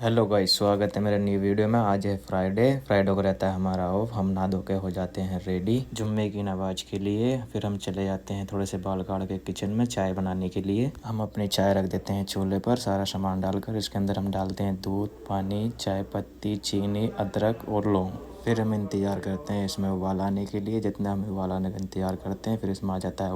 Hello guys, स्वागत है मेरे न्यू वीडियो में। आज है फ्राइडे को रहता है हमारा ऑफ। हम नहा धो के हो जाते हैं रेडी जुम्मे की नमाज के लिए। फिर हम चले जाते हैं थोड़े से बाल काट के किचन में चाय बनाने के लिए। हम अपनी चाय रख देते हैं चूल्हे पर सारा सामान डालकर। इसके अंदर हम डालते हैं दूध, पानी, चाय पत्ती, चीनी, अदरक और लौंग। फिर हम इंतज़ार करते हैं इसमें उबाल आने के लिए। जितना हम उबाल आने का इंतज़ार करते हैं फिर इसमें आ जाता है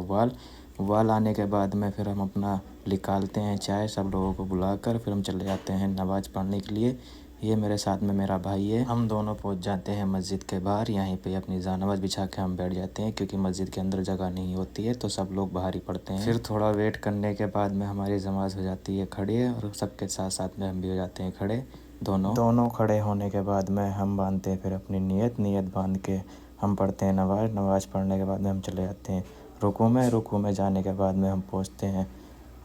उबाल आने के बाद में फिर हम अपना निकालते हैं चाय सब लोगों को बुलाकर। फिर हम चले जाते हैं नमाज़ पढ़ने के लिए। ये मेरे साथ में मेरा भाई है। हम दोनों पहुंच जाते हैं मस्जिद के बाहर। यहीं पे अपनी जानमाज़ बिछा के हम बैठ जाते हैं क्योंकि मस्जिद के अंदर जगह नहीं होती है तो सब लोग बाहर ही पढ़ते हैं। फिर थोड़ा वेट करने के बाद में हमारी नमाज़ हो जाती है खड़े और सबके साथ साथ में हम भी हो जाते हैं खड़े। दोनों खड़े होने के बाद में हम बांधते हैं फिर अपनी नीयत बांध के हम पढ़ते हैं नमाज़ पढ़ने के बाद में हम चले जाते हैं रुकू में जाने के बाद में हम पहुँचते हैं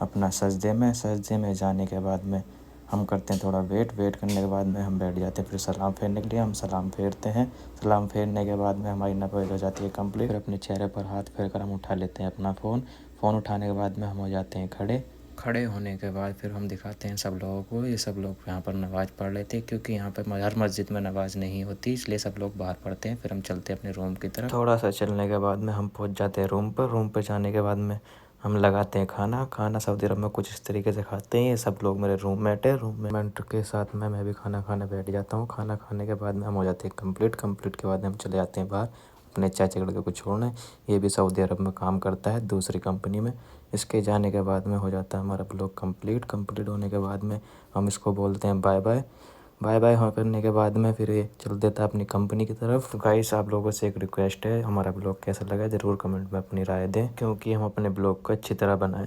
अपना सजदे में जाने के बाद में हम करते हैं थोड़ा वेट करने के बाद में हम बैठ जाते हैं फिर सलाम फेरने के लिए। हम सलाम फेरते हैं। सलाम फेरने के बाद में हमारी नमाज़ हो जाती है कंप्लीट। फिर अपने चेहरे पर हाथ फेर कर हम उठा लेते हैं अपना फ़ोन उठाने के बाद में हम हो जाते हैं खड़े होने के बाद फिर हम दिखाते हैं सब लोगों को। ये सब लोग यहाँ पर नमाज़ पढ़ लेते हैं क्योंकि यहाँ पर हर मस्जिद में नमाज़ नहीं होती, इसलिए सब लोग बाहर पढ़ते हैं। फिर हम चलते हैं अपने रूम की तरफ। थोड़ा सा चलने के बाद में हम पहुँच जाते हैं रूम पर जाने के बाद में हम लगाते हैं खाना सऊदी अरब में कुछ इस तरीके से खाते हैं। ये सब लोग मेरे रूममेट के साथ में मैं भी खाना खाने बैठ जाता हूँ। खाना खाने के बाद में हम हो जाते हैं कंप्लीट के बाद हम चले जाते हैं बाहर अपने चाचा लड़के को छोड़ने। ये भी सऊदी अरब में काम करता है दूसरी कंपनी में। इसके जाने के बाद में हो जाता है हमारा ब्लॉग कंप्लीट होने के बाद में हम इसको बोलते हैं बाय बाय हो करने के बाद में फिर ये चल देता है अपनी कंपनी की तरफ। तो गाइस, आप लोगों से एक रिक्वेस्ट है, हमारा ब्लॉग कैसा लगा ज़रूर कमेंट में अपनी राय दें क्योंकि हम अपने ब्लॉग को अच्छी तरह बनाएं।